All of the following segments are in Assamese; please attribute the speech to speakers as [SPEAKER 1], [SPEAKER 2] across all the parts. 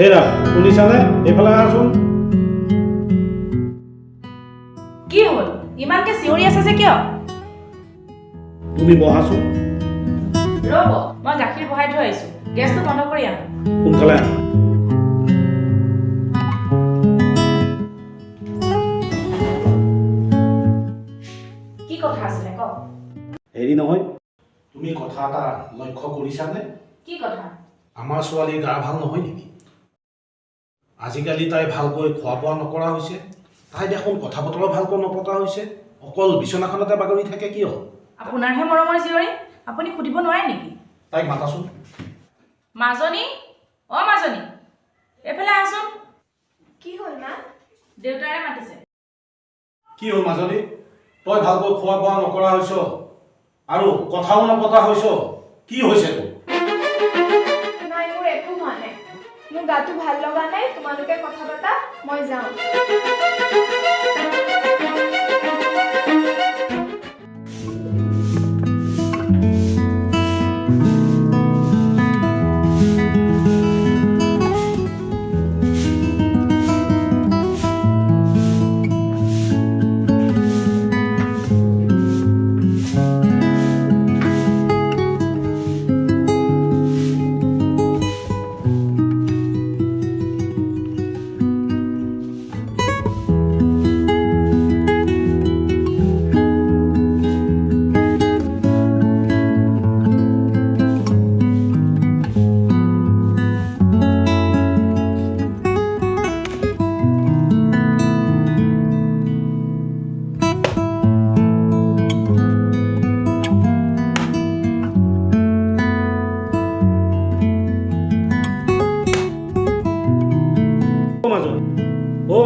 [SPEAKER 1] হেৰা শুনিছানে এইফালে আহাচোন
[SPEAKER 2] কি হ'ল ইমানকে চিঞৰি আছে যে কিয়
[SPEAKER 1] তুমি বহাচোন
[SPEAKER 2] ৰ'ব মই গাখীৰ বহাই থৈ আহিছো গেছটো বন্ধ কৰি আহা
[SPEAKER 1] সোনকালে আহা
[SPEAKER 2] কি কথা আছিলে কওক
[SPEAKER 1] হেৰি নহয় তুমি কথা এটা লক্ষ্য কৰিছানে
[SPEAKER 2] কি কথা
[SPEAKER 1] আমাৰ ছোৱালীৰ গা ভাল নহয় নেকি আজিকালি তাই ভালকৈ খোৱা বোৱা নকৰা হৈছে তাই দেখোন কথা বতৰা ভালকৈ নপতা হৈছে অকল বিচনাখনতে বাগৰি থাকে কিয়
[SPEAKER 2] আপোনাৰহে মৰমৰ জীয়ৰী আপুনি সুধিব নোৱাৰে নেকি
[SPEAKER 1] তাইক মাতাচোন
[SPEAKER 2] মাজনী অ মাজনী এইফালে আহচোন
[SPEAKER 3] কি হ'ল মা
[SPEAKER 2] দেউতাৰে মাতিছে
[SPEAKER 1] কি হ'ল মাজনী তই ভালকৈ খোৱা বোৱা নকৰা হৈছ আৰু কথাও নপতা হৈছ কি হৈছে তোৰ
[SPEAKER 3] নাই মোৰ একো হোৱা নাই মোৰ গাটো ভাল লগা নাই তোমালোকে কথা পাতা মই যাওঁ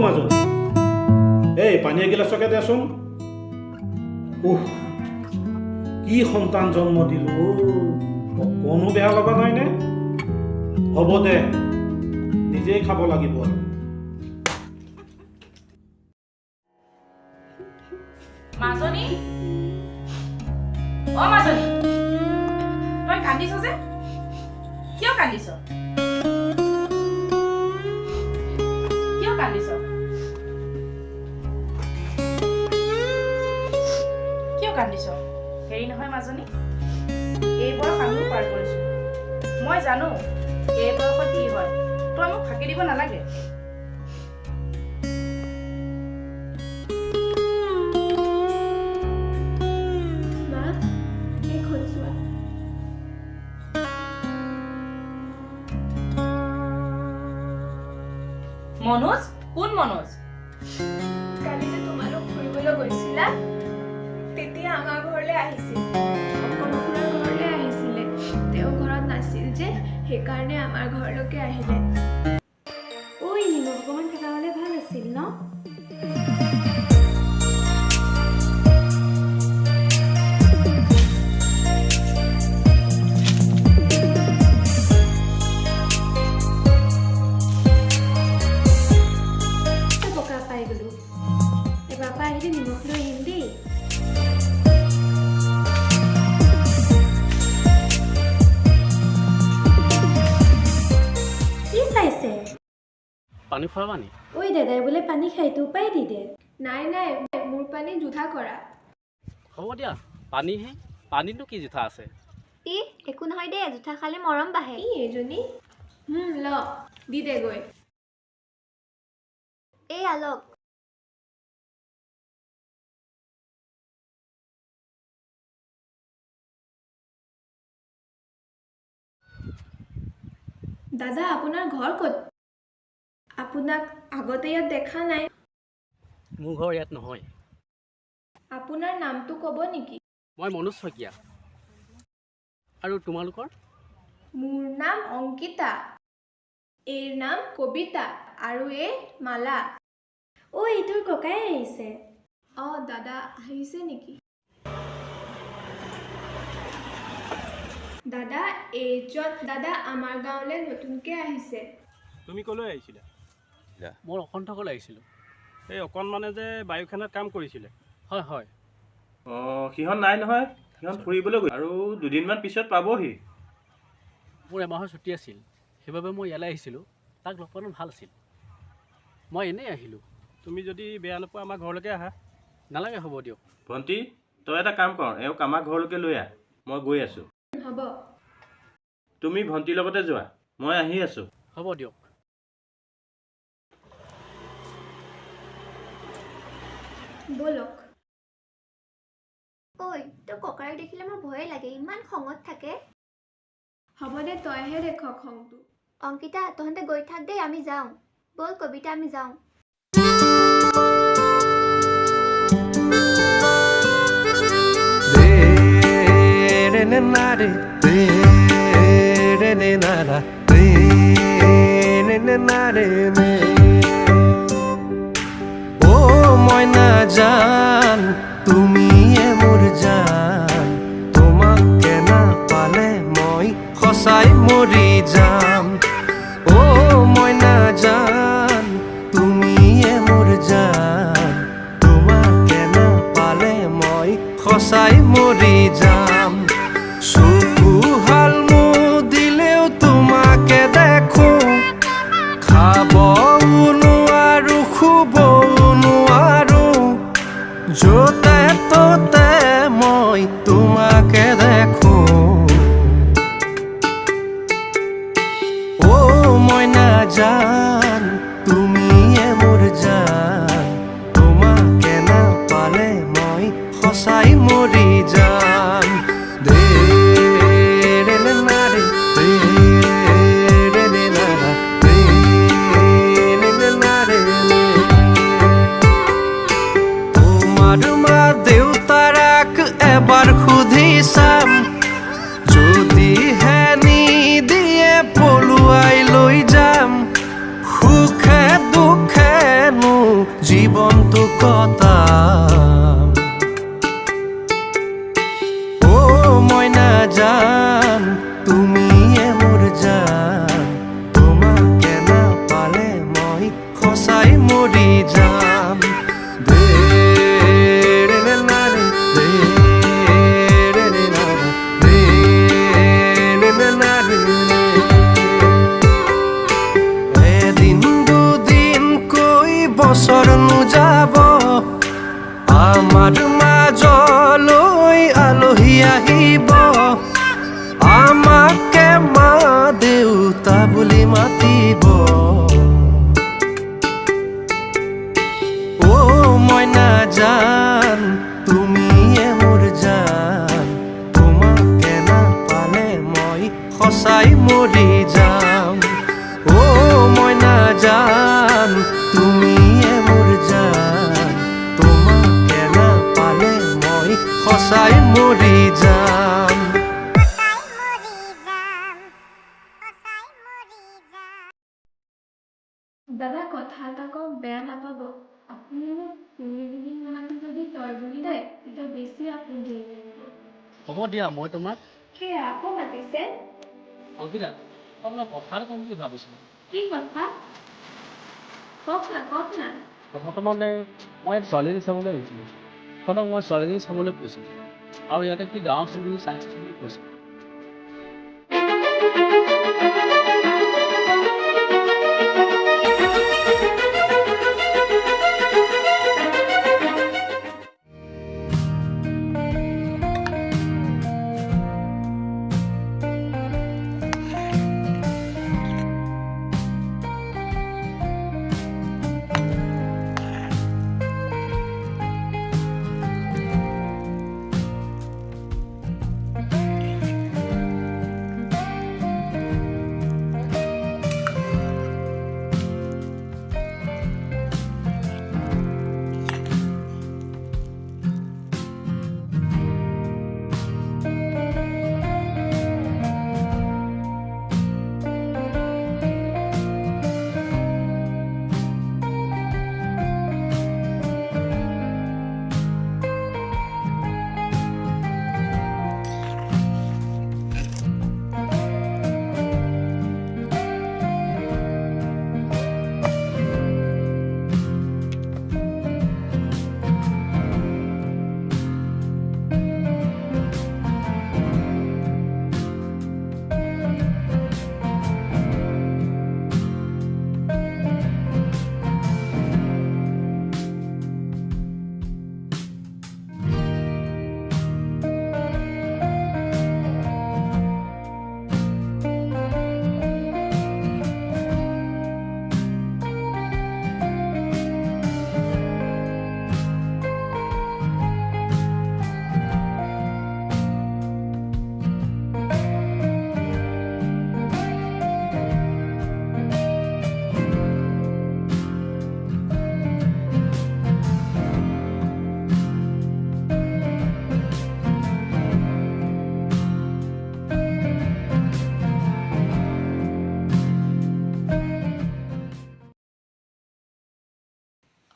[SPEAKER 1] মাজনী এই পানী এগিলাচকে দেচোন কি সন্তান জন্ম দিলো অকণো বেয়া লগা নাইনে হ'ব দে নিজেই খাব লাগিব
[SPEAKER 2] মাজনী অ মাজনী তই কান্দিছ যে কিয় কান্দিছ কান্দিছ কিয় কান্দিছ হেৰি নহয় মাজনী এই বয়স আমিও পাৰ কৰিছো মই জানো এই বয়সত কি হয় তই মোক ফাঁকি দিব নালাগে
[SPEAKER 3] মা এই খোজোৱা
[SPEAKER 2] মনোজ কোন মনোজ
[SPEAKER 3] কালি যে তোমালোক ফুৰিবলৈ গৈছিলা তেতিয়া আমাৰ ঘৰলৈ আহিছিল অকণৰ ঘৰলৈ আহিছিলে তেওঁ ঘৰত নাছিল যে সেইকাৰণে আমাৰ ঘৰলৈকে আহিলে
[SPEAKER 4] ঐ নিমখ অকণমান থকা হ'লে ভাল আছিল ন পকা পাই গ'লো এবাৰ পৰা আহিলে নিমখ লৈ আহিম দেই কি চাইছে
[SPEAKER 5] পানী খোৱাবা নি
[SPEAKER 4] ঐ দাদাই বোলে পানী খাই তোৰ পাই দি দে
[SPEAKER 3] নাই নাই মোৰ পানী জোঠা কৰা
[SPEAKER 5] হ'ব দিয়া পানীহে পানীতো কি জোঠা আছে
[SPEAKER 4] ই একো নহয় দেই জোঠা খালে মৰম বাঢ়ে
[SPEAKER 3] এই এজনী ল দি দে গৈ
[SPEAKER 4] এই আলক
[SPEAKER 3] দাদা আপোনাৰ ঘৰ ক'ত আপোনাক আগতে ইয়াত দেখা নাই
[SPEAKER 5] মোৰ ঘৰ ইয়াত নহয়
[SPEAKER 3] আপোনাৰ নামটো ক'ব নেকি
[SPEAKER 5] মই মনোজ শইকীয়া আৰু তোমালোকৰ
[SPEAKER 3] মোৰ নাম অংকিতা এইৰ নাম কবিতা আৰু এই মালা
[SPEAKER 4] ঐ তোৰ ককাই আহিছে
[SPEAKER 3] দাদা আহিছে নেকি দাদা এইজন দাদা আমাৰ গাঁৱলৈ নতুনকৈ আহিছে
[SPEAKER 6] তুমি ক'লৈ আহিছিলা
[SPEAKER 5] মই অকণথকলৈ আহিছিলোঁ
[SPEAKER 6] এই অকণমানে যে বায়ুসেনাত কাম কৰিছিলে
[SPEAKER 5] হয় হয়
[SPEAKER 6] সিহঁত নাই নহয় সিহঁত ফুৰিবলৈ গৈ আৰু দুদিনমান পিছত পাবহি
[SPEAKER 5] মোৰ এমাহৰ ছুটি আছিল সেইবাবে মই ইয়ালৈ আহিছিলোঁ তাক লগ পোৱানো ভাল আছিল। মই এনেই আহিলোঁ।
[SPEAKER 6] তুমি যদি বেয়া নোপোৱা আমাৰ ঘৰলৈকে আহা।
[SPEAKER 5] নালাগে, হ'ব দিয়ক।
[SPEAKER 6] ভণ্টি, তই এটা কাম কৰ, এওঁক আমাৰ ঘৰলৈকে লৈ আহ। মই গৈ আছোঁ।
[SPEAKER 3] হ'ব
[SPEAKER 6] তুমি ভণ্টিৰ লগতে যোৱা, মই আহি আছোঁ।
[SPEAKER 5] হ'ব দিয়ক।
[SPEAKER 3] ব'লক।
[SPEAKER 4] ঐ তোৰ ককাইক দেখিলে মোৰ ভয়ে লাগে, ইমান খঙত থাকে।
[SPEAKER 3] হ'ব দে, তইহে দেখক খংটো।
[SPEAKER 4] অংকিতা তহঁতে গৈ থাক দেই, আমি যাওঁ। ব'ল কবিতা, আমি যাওঁ।
[SPEAKER 7] ও ময়না জান, তুমিয়ে মোৰ জান, তোমাকে নাপালে মই সঁচাই মৰি যাম। ও ময়না জান, তুমিয়ে মোৰ জান, তোমাকে নাপালে মই সঁচাই মৰি যাম। চকু হাল মুদিলেও তোমাকে দেখো, খাবও নোৱাৰো শুবও নোৱাৰো, য'তে ত'তে মই তোমাকে দেখো। ও ময়না জান, তুমিয়ে মোৰ জান, তোমাকে নাপালে মই সঁচাই মৰি যাম। এবাৰ সুধি চাম, যদিহে নিদিয়ে পলুৱাই লৈ যাম। সুখে দুখেনো জীৱনটো কটাম। ও ময়না জান, তুমিয়ে মোৰ জান, তোমাকে নাপালে মই সঁচাই মৰি যাম। এদিন দুদিনকৈ বছৰ নোযাব, আমাৰ মাজলৈ আলহী আহিব, আমাকে মা দেউতা বুলি মাতিব। ও ময়না জান, তুমিয়ে মোৰ জান, তোমাকে নাপালে মই সঁচাই মৰি যাম। ও ময়না জান, তুমিয়ে মোৰ জান, তোমাকে নাপালে মই সঁচাই মৰি যাম।
[SPEAKER 3] দাদা কথা এটা কওঁ, বেয়া নাপাব। আপুনি মোক তুমি বুলি মাতি যদি তই বুলি দেই, তেতিয়া বেছি আপুনি দেৰি কৰিব।
[SPEAKER 5] হ'ব দিয়া, মই তোমাক
[SPEAKER 3] সেয়া আকৌ মাতিছে।
[SPEAKER 5] অংকিতা, আপোনাক কথা এটা ক'ম বুলি ভাবিছিলোঁ।
[SPEAKER 3] কি কথা? কওক না।
[SPEAKER 5] কথাটো মানে মই ছোৱালীজনী চাবলৈ গৈছিলোঁ। সিহঁতক মই ছোৱালীজনী চাবলৈ কৈছিলোঁ, আৰু ইয়াতে কি গাঁৱৰ ছোৱালীজনী চাইছোঁ বুলি কৈছোঁ।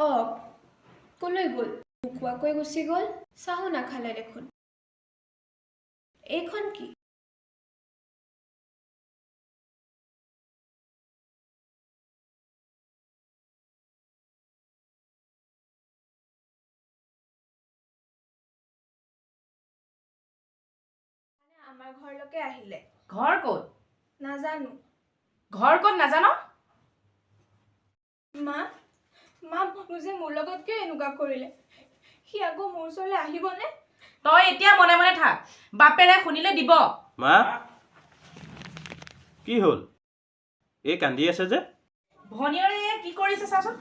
[SPEAKER 3] অঁ ক'লৈ গ'ল নোকোৱাকৈ গুচি গ'ল চাহো নাখালে দেখোন এইখন কি আমাৰ ঘৰলৈকে আহিলে
[SPEAKER 2] ঘৰ ক'ত
[SPEAKER 3] নাজানো
[SPEAKER 2] ঘৰ ক'ত নাজানো
[SPEAKER 3] মা মা ভনু যে মোৰ লগত কিয় এনেকুৱা কৰিলে সি আকৌ মোৰ ওচৰলৈ আহিবনে
[SPEAKER 2] তই এতিয়া মনে মনে থাক বাপেৰে শুনিলে দিব
[SPEAKER 6] মা কি হ'ল এই কান্দি আছে যে
[SPEAKER 2] ভনীয়েৰে কি কৰিছে চাচোন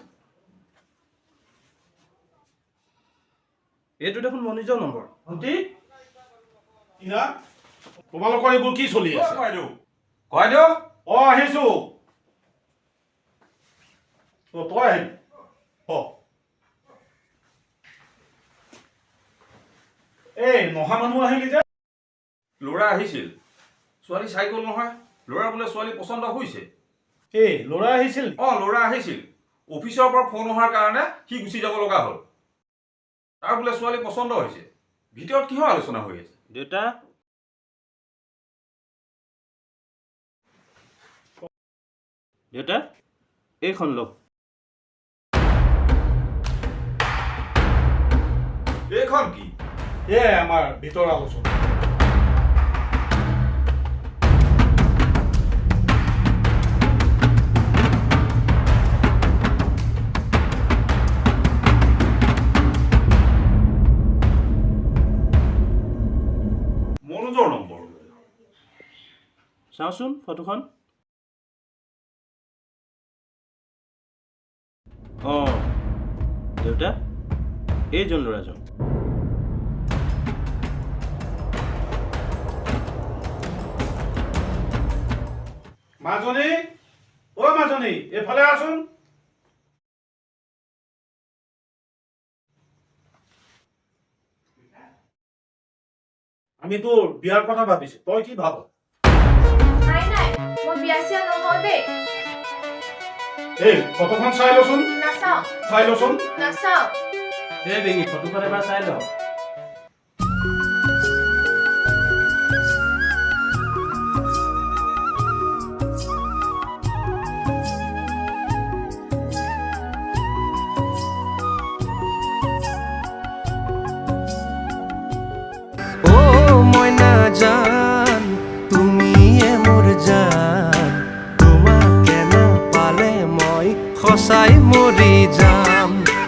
[SPEAKER 6] এইটো দেখোন মনিজৰ নম্বৰ
[SPEAKER 1] ভণ্টি ইনা তোমালোকৰ এইবোৰ কি চলি আছে
[SPEAKER 8] কয়দেউ
[SPEAKER 1] অঁ আহিছো তই আহিবি এই নহা মানুহ আহিলি যে
[SPEAKER 8] ল'ৰা আহিছিল ছোৱালী চাই গ'ল নহয় ল'ৰা বোলে ছোৱালী পচন্দ হৈছে
[SPEAKER 1] এই ল'ৰা আহিছিল
[SPEAKER 8] অঁ ল'ৰা আহিছিল অফিচৰ পৰা ফোন অহাৰ কাৰণে সি গুচি যাব লগা হ'ল তাৰ বোলে ছোৱালী পচন্দ হৈছে ভিতৰত কিহৰ আলোচনা হৈ আছে
[SPEAKER 6] দেউতা দেউতা এইখন লওক
[SPEAKER 8] এইখন কি
[SPEAKER 1] এয়াই আমাৰ ভিতৰ আলোচনা
[SPEAKER 8] মনোজৰ নম্বৰ
[SPEAKER 6] চাওঁচোন ফটোখন অঁ দেউতা এইজন ল'ৰাজন
[SPEAKER 1] মাজনী অ' মাজনী এইফালে আছোন আমি তোৰ বিয়াৰ কথা ভাবিছো তই কি ভাব
[SPEAKER 3] নাই নাই মই বিয়া চিয়া নহওঁ দেই
[SPEAKER 1] এই ফটোখন চাই লচোন
[SPEAKER 3] নাচাওঁ
[SPEAKER 1] চাই লচোন
[SPEAKER 3] নাচাওঁ
[SPEAKER 5] এই বেগী ফটোখন এবাৰ চাই লওঁ
[SPEAKER 7] ও ময়না জান তুমিয়ে মোৰ জান তোমাকে নাপালে মই সঁচাই মৰি যাম